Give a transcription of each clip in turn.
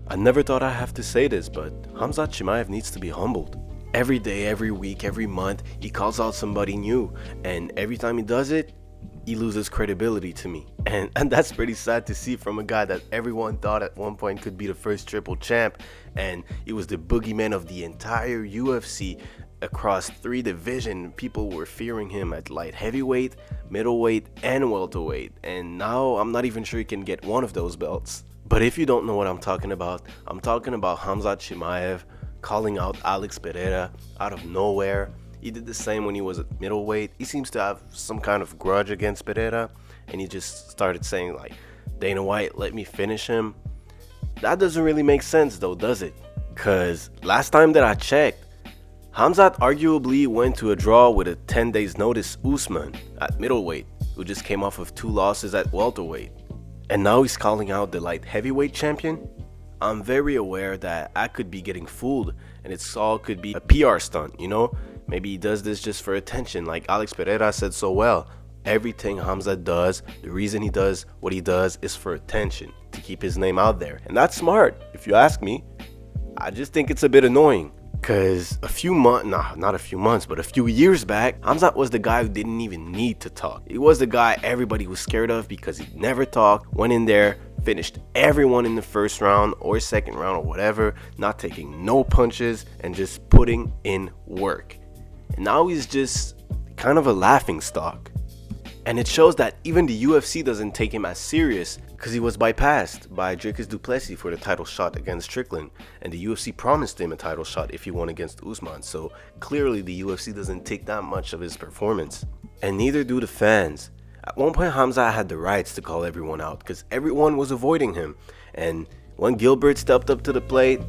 I never thought I'd have to say this, but Khamzat Chimaev needs to be humbled. Every day, every week, every month, he calls out somebody new, and every time he does it, he loses credibility to me. And that's pretty sad to see from a guy that everyone thought at one point could be the first triple champ, and he was the boogeyman of the entire UFC across 3 divisions. People were fearing him at light heavyweight, middleweight, and welterweight, and now I'm not even sure he can get one of those belts. But if you don't know what I'm talking about Khamzat Chimaev calling out Alex Pereira out of nowhere. He did the same when he was at middleweight. He seems to have some kind of grudge against Pereira, and he just started saying like, Dana White, let me finish him. That doesn't really make sense though, does it? Cause last time that I checked, Khamzat arguably went to a draw with a 10 days notice Usman at middleweight, who just came off of 2 losses at welterweight. And now he's calling out the light heavyweight champion? I'm very aware that I could be getting fooled, and it's all could be a PR stunt, you know? Maybe he does this just for attention, like Alex Pereira said so well. Everything Khamzat does, the reason he does what he does is for attention, to keep his name out there. And that's smart, if you ask me. I just think it's a bit annoying. Cause a few years back, Khamzat was the guy who didn't even need to talk. He was the guy everybody was scared of because he never talked, went in there, finished everyone in the first round or second round or whatever, not taking no punches and just putting in work. And now he's just kind of a laughing stock. And it shows that even the UFC doesn't take him as serious because he was bypassed by Dricus du Plessis for the title shot against Strickland, and the UFC promised him a title shot if he won against Usman, so clearly the UFC doesn't take that much of his performance. And neither do the fans. At one point Khamzat had the rights to call everyone out because everyone was avoiding him, and when Gilbert stepped up to the plate,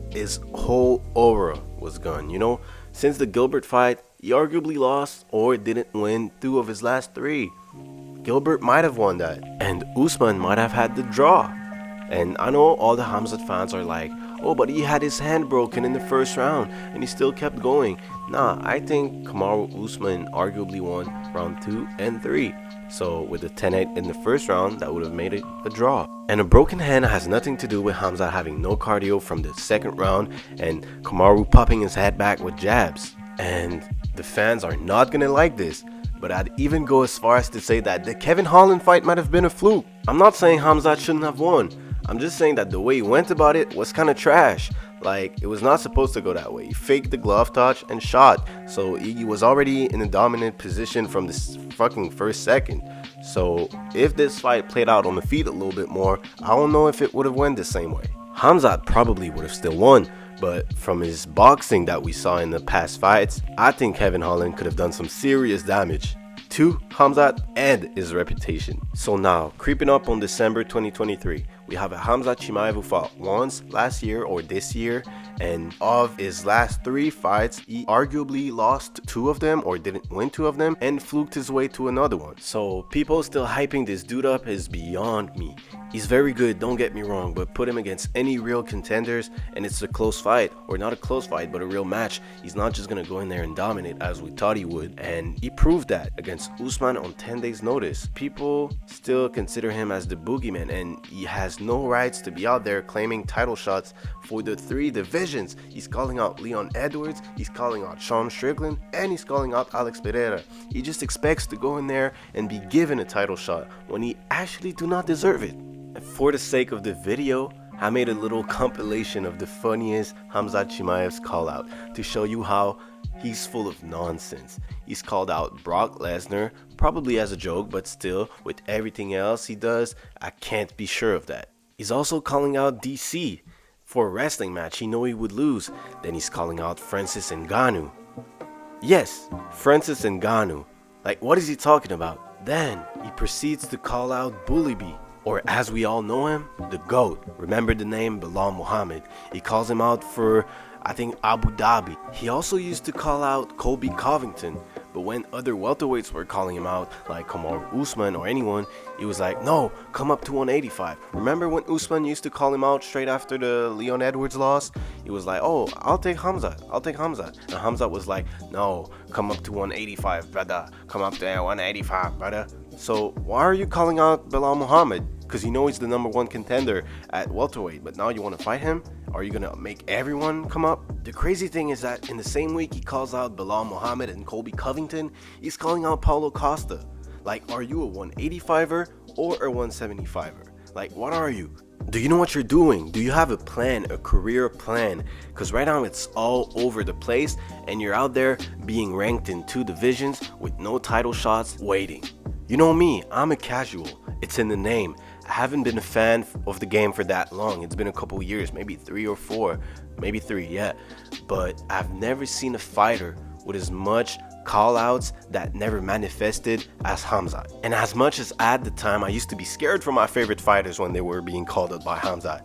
his whole aura was gone, you know? Since the Gilbert fight, he arguably lost or didn't win 2 of his last 3. Gilbert might have won that, and Usman might have had the draw. And I know all the Khamzat fans are like, oh, but he had his hand broken in the first round and he still kept going. Nah, I think Kamaru Usman arguably won round 2 and 3. So with a 10-8 in the first round, that would have made it a draw. And a broken hand has nothing to do with Khamzat having no cardio from the second round and Kamaru popping his head back with jabs. And the fans are not gonna like this, but I'd even go as far as to say that the Kevin Holland fight might have been a fluke. I'm not saying Khamzat shouldn't have won. I'm just saying that the way he went about it was kind of trash. Like, it was not supposed to go that way. He faked the glove touch and shot. So he was already in a dominant position from this fucking first second. So if this fight played out on the feet a little bit more, I don't know if it would have went the same way. Khamzat probably would have still won, but from his boxing that we saw in the past fights, I think Kevin Holland could have done some serious damage to Khamzat and his reputation. So now, creeping up on December 2023, we have a Khamzat Chimaev who fought once last year or this year, and of his last 3 fights, he arguably lost 2 of them or didn't win 2 of them and fluked his way to another one. So people still hyping this dude up is beyond me. He's very good, don't get me wrong, but put him against any real contenders and it's a close fight, or not a close fight but a real match. He's not just gonna go in there and dominate as we thought he would, and he proved that against Usman on 10 days notice. People still consider him as the boogeyman, and he has no rights to be out there claiming title shots for the 3 divisions. He's calling out Leon Edwards, he's calling out Sean Strickland, and he's calling out Alex Pereira. He just expects to go in there and be given a title shot when he actually do not deserve it. And for the sake of the video, I made a little compilation of the funniest Khamzat Chimaev's call out to show you how he's full of nonsense. He's called out Brock Lesnar, probably as a joke, but still, with everything else he does, I can't be sure of that. He's also calling out DC for a wrestling match he know he would lose. Then he's calling out Francis Ngannou. Yes, Francis Ngannou. Like, what is he talking about? Then he proceeds to call out Bully B, or as we all know him, the GOAT. Remember the name Bilal Muhammad. He calls him out for, I think, Abu Dhabi. He also used to call out Colby Covington, but when other welterweights were calling him out, like Kamaru Usman or anyone, he was like, no, come up to 185. Remember when Usman used to call him out straight after the Leon Edwards loss? He was like, oh, I'll take Khamzat. And Khamzat was like, no, come up to 185, brother. Come up to 185, brother. So why are you calling out Bilal Muhammad? because you know he's the number one contender at welterweight, but now you want to fight him? Are you gonna make everyone come up? The crazy thing is that in the same week he calls out Belal Muhammad and Colby Covington, he's calling out Paulo Costa. Like, are you a 185er or a 175er? Like, what are you? Do you know what you're doing? Do you have a plan, a career plan? Because right now it's all over the place and you're out there being ranked in 2 divisions with no title shots waiting. You know me, I'm a casual. It's in the name. I haven't been a fan of the game for that long. It's been a couple years, maybe 3 or 4, maybe 3, yeah. But I've never seen a fighter with as much call-outs that never manifested as Khamzat. And as much as at the time I used to be scared for my favorite fighters when they were being called out by Khamzat,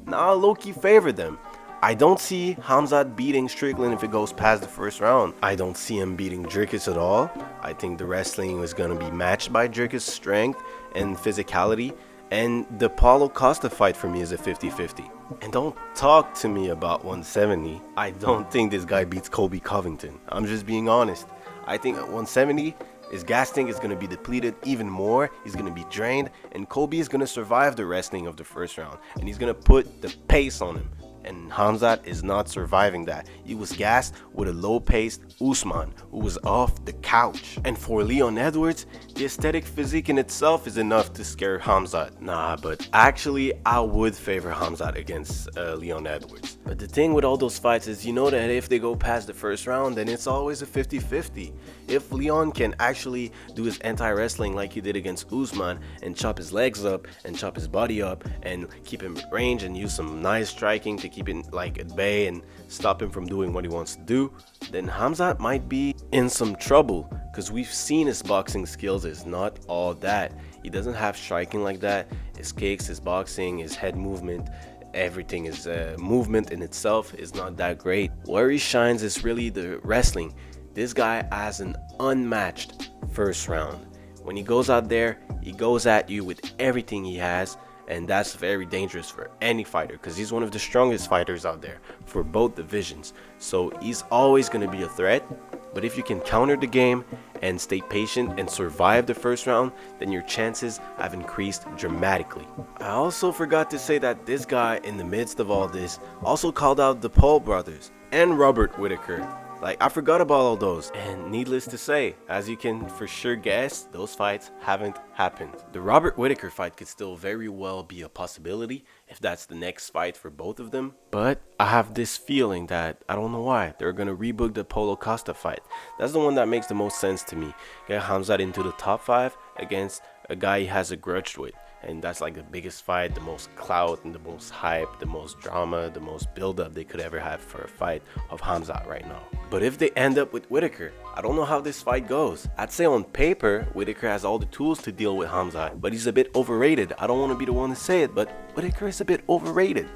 now I low-key favor them. I don't see Khamzat beating Strickland if it goes past the first round. I don't see him beating Dricus at all. I think the wrestling is going to be matched by Dricus' strength and physicality. And the Paulo Costa fight for me is a 50-50. And don't talk to me about 170. I don't think this guy beats Colby Covington. I'm just being honest. I think at 170, his gas tank is going to be depleted even more. He's going to be drained. And Colby is going to survive the wrestling of the first round. And he's going to put the pace on him. And Khamzat is not surviving that. He was gassed with a low-paced Usman who was off the couch. And for Leon Edwards, the aesthetic physique in itself is enough to scare Khamzat. Nah, but actually I would favor Khamzat against Leon Edwards. But the thing with all those fights is, you know that if they go past the first round, then it's always a 50-50. If Leon can actually do his anti-wrestling like he did against Usman and chop his legs up and chop his body up and keep him at range and use some nice striking to keep him like at bay and stop him from doing what he wants to do, then Khamzat might be in some trouble, because we've seen his boxing skills is not all that. He doesn't have striking like that. His kicks, his boxing, his head movement, everything is movement in itself is not that great. Where he shines is really the wrestling. This guy has an unmatched first round. When he goes out there, he goes at you with everything he has, and that's very dangerous for any fighter because he's one of the strongest fighters out there for both divisions. So he's always going to be a threat. But if you can counter the game and stay patient and survive the first round, then your chances have increased dramatically. I also forgot to say that this guy, in the midst of all this, also called out the Paul brothers and Robert Whittaker. Like, I forgot about all those, and needless to say, as you can for sure guess, those fights haven't happened. The Robert Whittaker fight could still very well be a possibility if that's the next fight for both of them, but I have this feeling that, I don't know why, they're gonna rebook the Paulo Costa fight. That's the one that makes the most sense to me. Get Khamzat into the top 5 against a guy he has a grudge with. And that's like the biggest fight, the most clout and the most hype, the most drama, the most build-up they could ever have for a fight of Khamzat right now. But if they end up with Whittaker, I don't know how this fight goes. I'd say on paper, Whittaker has all the tools to deal with Khamzat, but he's a bit overrated. I don't want to be the one to say it, but Whittaker is a bit overrated.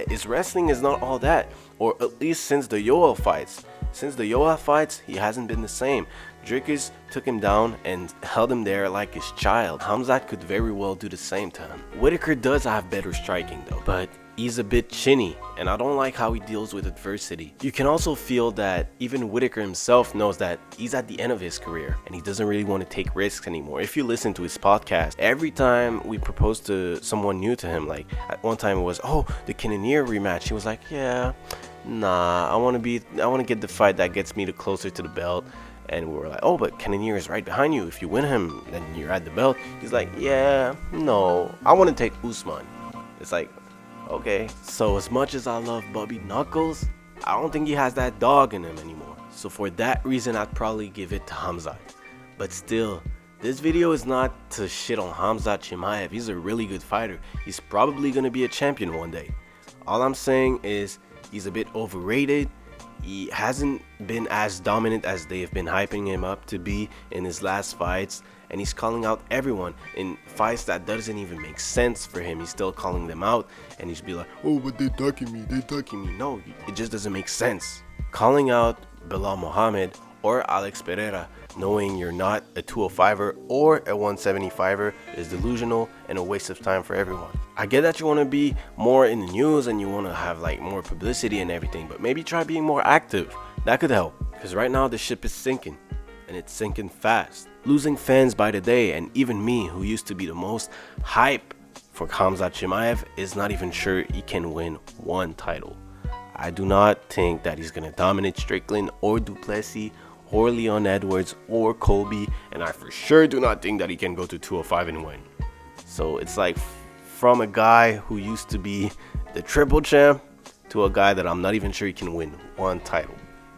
His wrestling is not all that, or at least since the Yoel fights. Since the Yoel fights, he hasn't been the same. Dricus took him down and held him there like his child. Khamzat could very well do the same to him. Whittaker does have better striking though, but he's a bit chinny, and I don't like how he deals with adversity. You can also feel that even Whittaker himself knows that he's at the end of his career, and he doesn't really want to take risks anymore. If you listen to his podcast, every time we propose to someone new to him, like at one time it was, oh, the Cannonier rematch, he was like, yeah, nah, I want to get the fight that gets me closer to the belt. And we were like, oh, but Cannonier is right behind you. If you win him, then you're at the belt. He's like, yeah, no, I want to take Usman. It's like, okay. So as much as I love Bobby Knuckles, I don't think he has that dog in him anymore. So for that reason, I'd probably give it to Khamzat. But still, this video is not to shit on Khamzat Chimaev. He's a really good fighter. He's probably going to be a champion one day. All I'm saying is he's a bit overrated. He hasn't been as dominant as they have been hyping him up to be in his last fights, and he's calling out everyone in fights that doesn't even make sense for him. He's still calling them out, and he's be like, oh, but they ducking me. No, it just doesn't make sense. Calling out Belal Muhammad or Alex Pereira, knowing you're not a 205er or a 175er, is delusional and a waste of time for everyone. I get that you want to be more in the news and you want to have like more publicity and everything, but maybe try being more active. That could help, because right now the ship is sinking, and it's sinking fast. Losing fans by the day, and even me, who used to be the most hype for Khamzat Chimaev is not even sure he can win one title. I do not think that he's going to dominate Strickland or Duplessis or Leon Edwards or Colby, and I for sure do not think that he can go to 205 and win. So it's like from a guy who used to be the triple champ to a guy that I'm not even sure he can win one title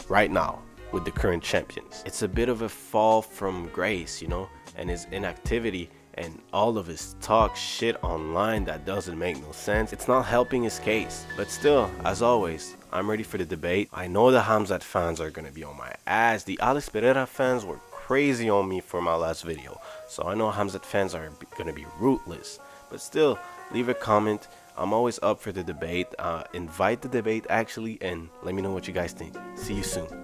right now with the current champions. It's a bit of a fall from grace, you know, and his inactivity and all of his talk shit online that doesn't make no sense. It's not helping his case. But still, as always, I'm ready for the debate. I know the Khamzat fans are gonna be on my ass. The Alex Pereira fans were crazy on me for my last video. So I know Khamzat fans are gonna be ruthless. But still, leave a comment. I'm always up for the debate. Invite the debate actually, and let me know what you guys think. See you soon.